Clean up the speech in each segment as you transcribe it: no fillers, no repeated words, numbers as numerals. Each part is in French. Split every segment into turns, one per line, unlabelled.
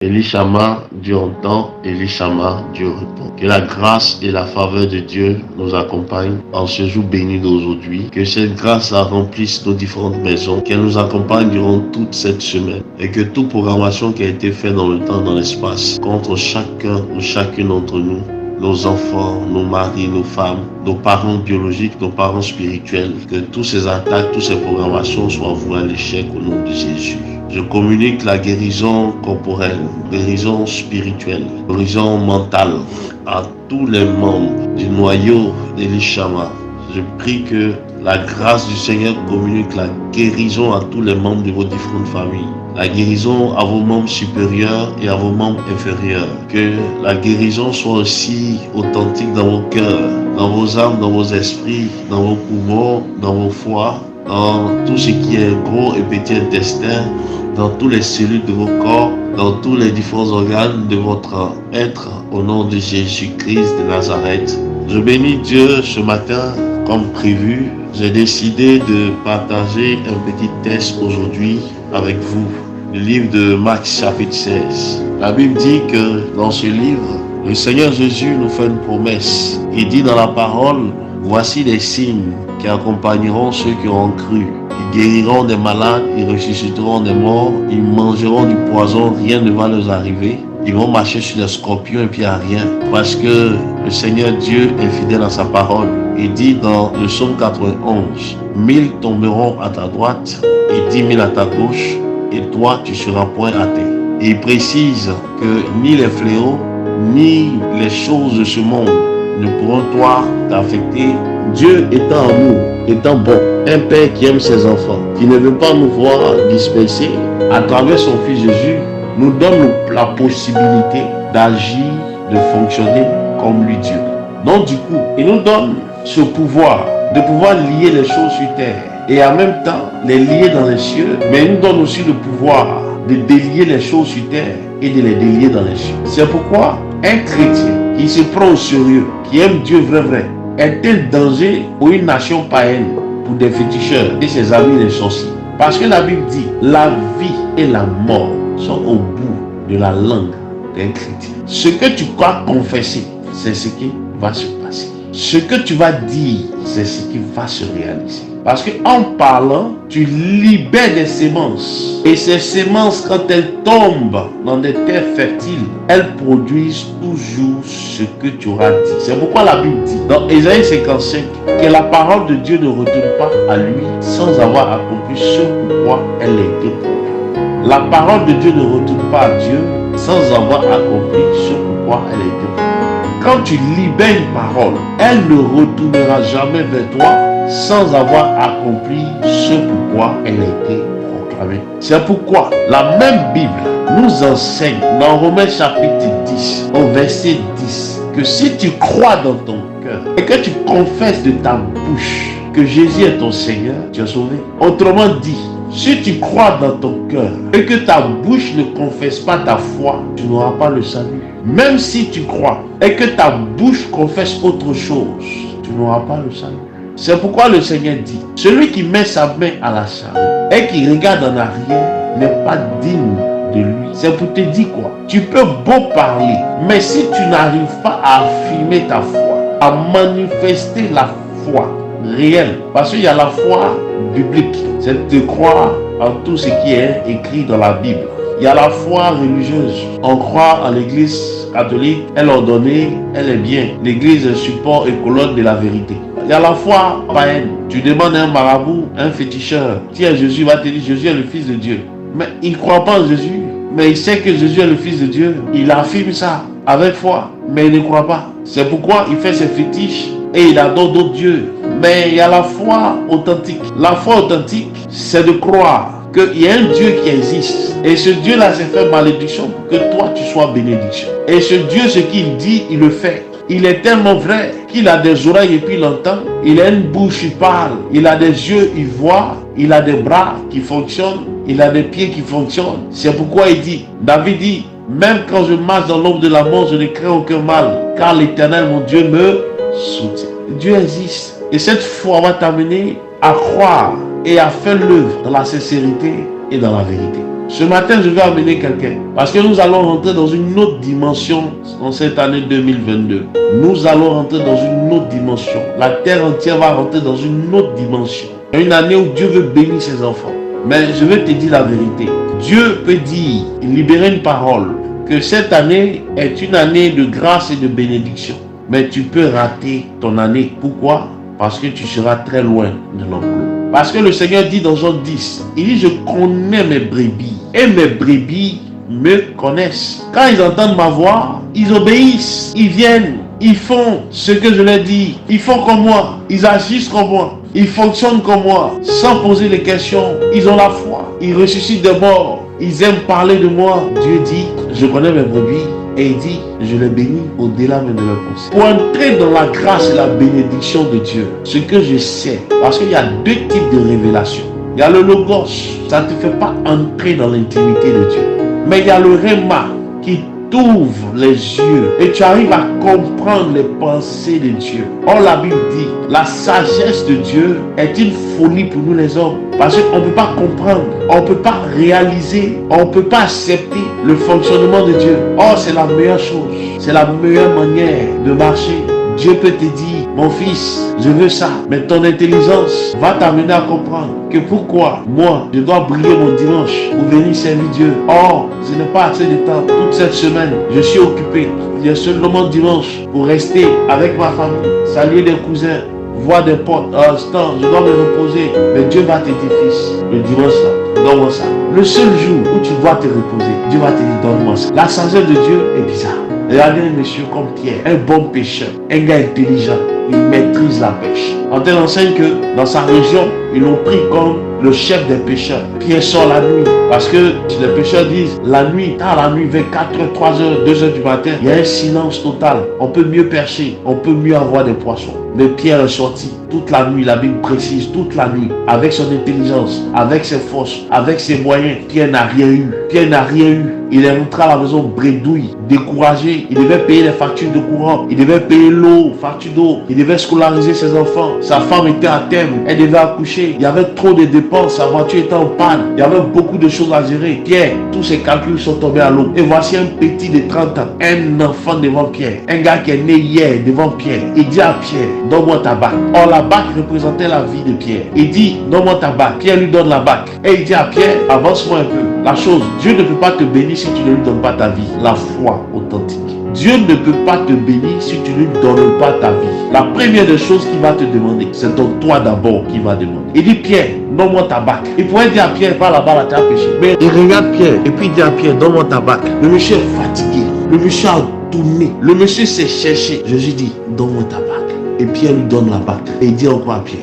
Elishama, Dieu entend, Elishama, Dieu répond. Que la grâce et la faveur de Dieu nous accompagnent en ce jour béni d'aujourd'hui. Que cette grâce remplisse nos différentes maisons, qu'elle nous accompagne durant toute cette semaine. Et que toute programmation qui a été faite dans le temps, dans l'espace, contre chacun ou chacune d'entre nous, nos enfants, nos maris, nos femmes, nos parents biologiques, nos parents spirituels, que toutes ces attaques, toutes ces programmations soient vouées à l'échec au nom de Jésus. Je communique la guérison corporelle, guérison spirituelle, guérison mentale à tous les membres du noyau d'Elishama. Je prie que la grâce du Seigneur communique la guérison à tous les membres de vos différentes familles. La guérison à vos membres supérieurs et à vos membres inférieurs. Que la guérison soit aussi authentique dans vos cœurs, dans vos âmes, dans vos esprits, dans vos poumons, dans vos foies, dans tout ce qui est gros et petit intestin, dans toutes les cellules de vos corps, dans tous les différents organes de votre être, au nom de Jésus-Christ de Nazareth. Je bénis Dieu ce matin, comme prévu. J'ai décidé de partager un petit test aujourd'hui avec vous. Le livre de Marc chapitre 16. La Bible dit que dans ce livre, le Seigneur Jésus nous fait une promesse. Il dit dans la parole, voici les signes qui accompagneront ceux qui auront cru. Ils guériront des malades, ils ressusciteront des morts, ils mangeront du poison, rien ne va leur arriver. Ils vont marcher sur des scorpions et puis à rien. Parce que le Seigneur Dieu est fidèle à sa parole. Il dit dans le psaume 91, 1000 tomberont à ta droite et 10 000 à ta gauche, et toi tu seras point à terre. Et il précise que ni les fléaux, ni les choses de ce monde ne pourront toi t'affecter. Dieu étant amour, étant bon, un père qui aime ses enfants, qui ne veut pas nous voir dispersés, à travers son Fils Jésus, nous donne la possibilité d'agir, de fonctionner comme lui Dieu. Donc du coup, il nous donne ce pouvoir, de pouvoir lier les choses sur terre et en même temps les lier dans les cieux, mais il nous donne aussi le pouvoir de délier les choses sur terre et de les délier dans les cieux. C'est pourquoi un chrétien qui se prend au sérieux, qui aime Dieu vrai, est un danger pour une nation païenne, pour des féticheurs et ses amis les sorciers. Parce que la Bible dit, la vie et la mort sont au bout de la langue d'un chrétien. Ce que tu crois confesser, c'est ce qui va se passer. Ce que tu vas dire, c'est ce qui va se réaliser. Parce qu'en parlant, tu libères des sémences. Et ces sémences, quand elles tombent dans des terres fertiles, elles produisent toujours ce que tu auras dit. C'est pourquoi la Bible dit, dans Ésaïe 55, que la parole de Dieu ne retourne pas à lui sans avoir accompli ce pourquoi elle a été produite. La parole de Dieu ne retourne pas à Dieu sans avoir accompli ce pourquoi elle a été produite. Quand tu libères une parole, elle ne retournera jamais vers toi sans avoir accompli ce pourquoi elle a été proclamée. C'est pourquoi la même Bible nous enseigne dans Romains chapitre 10, au verset 10, que si tu crois dans ton cœur et que tu confesses de ta bouche que Jésus est ton Seigneur, tu es sauvé. Autrement dit, si tu crois dans ton cœur et que ta bouche ne confesse pas ta foi, tu n'auras pas le salut. Même si tu crois et que ta bouche confesse autre chose, tu n'auras pas le salut. C'est pourquoi le Seigneur dit, celui qui met sa main à la charrue et qui regarde en arrière n'est pas digne de lui. C'est pour te dire quoi? Tu peux beau parler, mais si tu n'arrives pas à affirmer ta foi, à manifester la foi réelle, parce qu'il y a la foi biblique, c'est de croire en tout ce qui est écrit dans la Bible. Il y a la foi religieuse. On croit en l'église catholique, elle est ordonnée, elle est bien. L'église est support et colonne de la vérité. Il y a la foi païenne. Tu demandes à un marabout, un féticheur, tiens, Jésus va te dire, Jésus est le Fils de Dieu. Mais il ne croit pas en Jésus. Mais il sait que Jésus est le Fils de Dieu. Il affirme ça avec foi, mais il ne croit pas. C'est pourquoi il fait ses fétiches et il adore d'autres dieux. Mais il y a la foi authentique. La foi authentique, c'est de croire qu'il y a un Dieu qui existe. Et ce Dieu-là s'est fait malédiction pour que toi, tu sois bénédiction. Et ce Dieu, ce qu'il dit, il le fait. Il est tellement vrai qu'il a des oreilles et puis il entend. Il a une bouche, il parle. Il a des yeux, il voit. Il a des bras qui fonctionnent. Il a des pieds qui fonctionnent. C'est pourquoi il dit, David dit, même quand je marche dans l'ombre de la mort, je ne crains aucun mal. Car l'Éternel, mon Dieu, me soutient. Dieu existe. Et cette foi va t'amener à croire et à faire l'œuvre dans la sincérité et dans la vérité. Ce matin, je vais amener quelqu'un. Parce que nous allons rentrer dans une autre dimension en cette année 2022. Nous allons rentrer dans une autre dimension. La terre entière va rentrer dans une autre dimension. Une année où Dieu veut bénir ses enfants. Mais je vais te dire la vérité. Dieu peut dire, libérer une parole, que cette année est une année de grâce et de bénédiction. Mais tu peux rater ton année. Pourquoi? Parce que tu seras très loin de l'enclos. Parce que le Seigneur dit dans Jean 10, il dit, je connais mes brebis et mes brebis me connaissent. Quand ils entendent ma voix, ils obéissent, ils viennent, ils font ce que je leur dis, ils font comme moi, ils agissent comme moi, ils fonctionnent comme moi, sans poser les questions, ils ont la foi, ils ressuscitent des morts, ils aiment parler de moi. Dieu dit, je connais mes brebis. Et il dit, je les bénis au-delà même de leurs pensées. Pour entrer dans la grâce et la bénédiction de Dieu, ce que je sais, parce qu'il y a deux types de révélations. Il y a le logos, ça ne te fait pas entrer dans l'intimité de Dieu. Mais il y a le réma qui t'ouvre les yeux et tu arrives à comprendre les pensées de Dieu. Or la Bible dit, la sagesse de Dieu est une folie pour nous les hommes. Parce qu'on ne peut pas comprendre, on ne peut pas réaliser, on ne peut pas accepter le fonctionnement de Dieu. Or c'est la meilleure chose, c'est la meilleure manière de marcher. Dieu peut te dire, mon fils, je veux ça. Mais ton intelligence va t'amener à comprendre que pourquoi moi, je dois briller mon dimanche pour venir servir Dieu. Or, je n'ai pas assez de temps. Toute cette semaine, je suis occupé. Il y a seulement mon dimanche pour rester avec ma famille, saluer des cousins, voir des potes. À l'instant, je dois me reposer. Mais Dieu va te dire, fils, le dimanche là, donne-moi ça. Le seul jour où tu dois te reposer, Dieu va te dire, donne-moi ça. La sagesse de Dieu est bizarre. Regardez un monsieur comme Pierre, un bon pêcheur, un gars intelligent, il maîtrise la pêche. On te enseigne que dans sa région, ils l'ont pris comme le chef des pêcheurs. Pierre sort la nuit, parce que les pêcheurs disent, la nuit, tard la nuit, vers 4h, 3h, 2h du matin, il y a un silence total. On peut mieux pêcher, on peut mieux avoir des poissons. Mais Pierre est sorti toute la nuit, la Bible précise, toute la nuit, avec son intelligence, avec ses forces, avec ses moyens. Pierre n'a rien eu. Pierre n'a rien eu. Il est rentré à la maison bredouille, découragé. Il devait payer les factures de courant. Il devait payer l'eau, facture d'eau. Il devait scolariser ses enfants. Sa femme était à terme. Elle devait accoucher. Il y avait trop de dépenses. Sa voiture était en panne. Il y avait beaucoup de choses à gérer. Pierre, tous ses calculs sont tombés à l'eau. Et voici un petit de 30 ans, un enfant devant Pierre. Un gars qui est né hier devant Pierre. Il dit à Pierre, donne-moi ta bague. Or, la bague représentait la vie de Pierre. Il dit, donne-moi ta bague. Pierre lui donne la bague. Et il dit à Pierre, avance-moi un peu. La chose, Dieu ne peut pas te bénir si tu ne lui donnes pas ta vie. La foi authentique. Dieu ne peut pas te bénir si tu ne lui donnes pas ta vie. La première des choses qu'il va te demander, c'est ton toi d'abord qu'il va demander. Il dit, Pierre, donne-moi ta bague. Il pourrait dire à Pierre, va là-bas, là, tu as péché. Mais il regarde Pierre et puis il dit à Pierre, donne-moi ta bague. Le monsieur est fatigué. Le monsieur a tourné. Le monsieur s'est cherché. Jésus dit, donne-moi ta bague. Et Pierre lui donne la bague. Et il dit encore à Pierre,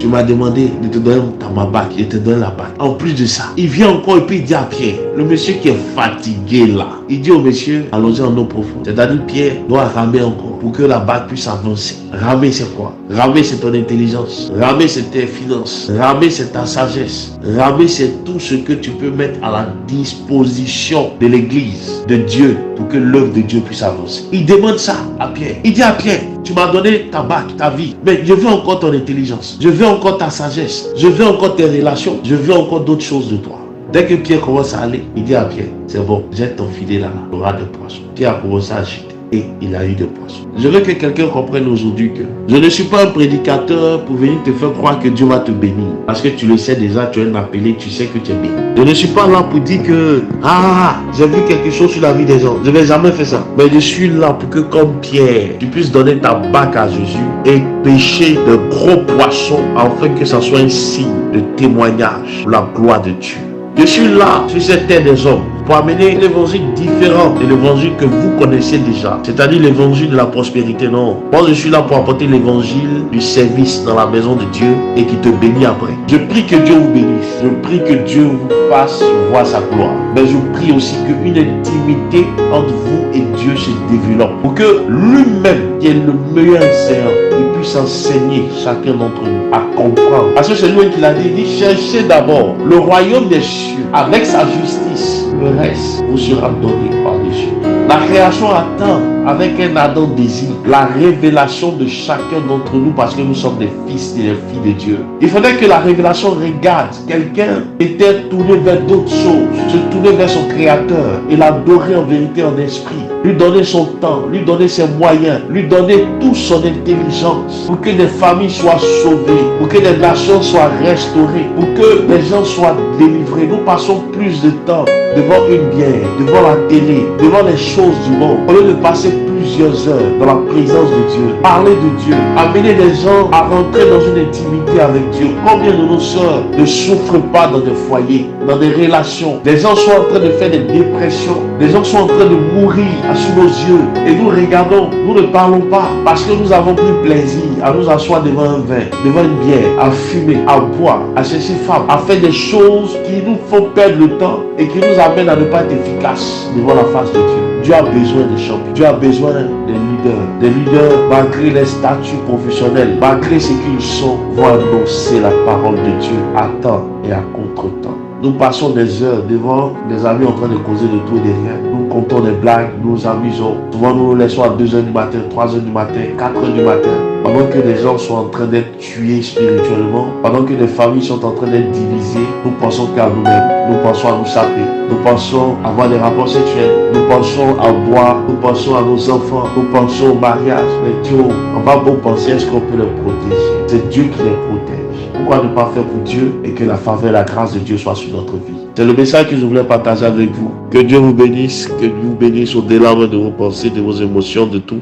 tu m'as demandé de te donner ma bague. Il te donne la bague. En plus de ça, il vient encore et puis il dit à Pierre, le monsieur qui est fatigué là, il dit au monsieur, allons-y en eau profonde. C'est-à-dire Pierre doit ramer encore pour que la bague puisse avancer. Ramer c'est quoi? Ramer c'est ton intelligence. Ramer c'est tes finances. Ramer c'est ta sagesse. Ramer c'est tout ce que tu peux mettre à la disposition de l'église, de Dieu, pour que l'œuvre de Dieu puisse avancer. Il demande ça à Pierre. Il dit à Pierre, tu m'as donné ta bague, ta vie, mais je veux encore ton intelligence. Je veux encore ta sagesse. Je veux encore tes relations. Je veux encore d'autres choses de toi. Dès que Pierre commence à aller, il dit à Pierre, c'est bon, jette ton filet là, tu auras des poissons. Pierre a commencé à jeter. Et il a eu des poissons. Je veux que quelqu'un comprenne aujourd'hui que je ne suis pas un prédicateur pour venir te faire croire que Dieu va te bénir. Parce que tu le sais déjà, tu es un appelé, tu sais que tu es béni. Je ne suis pas là pour dire que j'ai vu quelque chose sur la vie des gens. Je ne vais jamais faire ça. Mais je suis là pour que comme Pierre, tu puisses donner ta bague à Jésus et pêcher de gros poissons afin que ça soit un signe de témoignage pour la gloire de Dieu. Je suis là sur cette terre des hommes pour amener l'évangile différent de l'évangile que vous connaissez déjà. C'est-à-dire l'évangile de la prospérité, non. Moi, je suis là pour apporter l'évangile du service dans la maison de Dieu et qui te bénit après. Je prie que Dieu vous bénisse. Je prie que Dieu vous fasse voir sa gloire. Mais je prie aussi qu'une intimité entre vous et Dieu se développe. Pour que lui-même, qui est le meilleur enseignant, il puisse enseigner chacun d'entre nous à comprendre. Parce que c'est lui qui l'a dit, il dit, cherchez d'abord le royaume des cieux avec sa justice. Le reste vous sera donné par-dessus. La création attend avec un ardent désir la révélation de chacun d'entre nous parce que nous sommes des fils et des filles de Dieu. Il faudrait que la révélation regarde quelqu'un était tourné vers d'autres choses, se tourner vers son Créateur et l'adorer en vérité, en esprit, lui donner son temps, lui donner ses moyens, lui donner toute son intelligence pour que des familles soient sauvées, pour que des nations soient restaurées, pour que les gens soient délivrés. Nous passons plus de temps devant une bière, devant la télé, devant les choses du monde, au lieu de passer plusieurs heures dans la présence de Dieu, parler de Dieu, amener les gens à rentrer dans une intimité avec Dieu. Combien de nos sœurs ne souffrent pas dans des foyers, dans des relations? Des gens sont en train de faire des dépressions, des gens sont en train de mourir sous nos yeux et nous regardons, nous ne parlons pas parce que nous avons pris plaisir à nous asseoir devant un vin, devant une bière, à fumer, à boire, à chercher femme, à faire des choses qui nous font perdre le temps et qui nous amènent à ne pas être efficaces devant la face de Dieu. Dieu a besoin de champions. Dieu a besoin des leaders malgré les statuts professionnels, malgré ce qu'ils sont, vont annoncer la parole de Dieu à temps et à contre-temps. Nous passons des heures devant des amis en train de causer de tout et de rien. Nous comptons des blagues, nous nous amusons. Souvent nous nous laissons à 2h du matin, 3h du matin, 4h du matin. Pendant que les gens sont en train d'être tués spirituellement, pendant que les familles sont en train d'être divisées, nous pensons qu'à nous-mêmes, nous pensons à nous saper, nous pensons à avoir des rapports sexuels, nous pensons à boire, nous pensons à nos enfants, nous pensons au mariage. Mais Dieu, on va beau penser, est-ce qu'on peut les protéger? C'est Dieu qui les protège. Pourquoi ne pas faire pour Dieu et que la faveur et la grâce de Dieu soient sur notre vie? C'est le message que je voulais partager avec vous. Que Dieu vous bénisse au-delà de vos pensées, de vos émotions, de tout.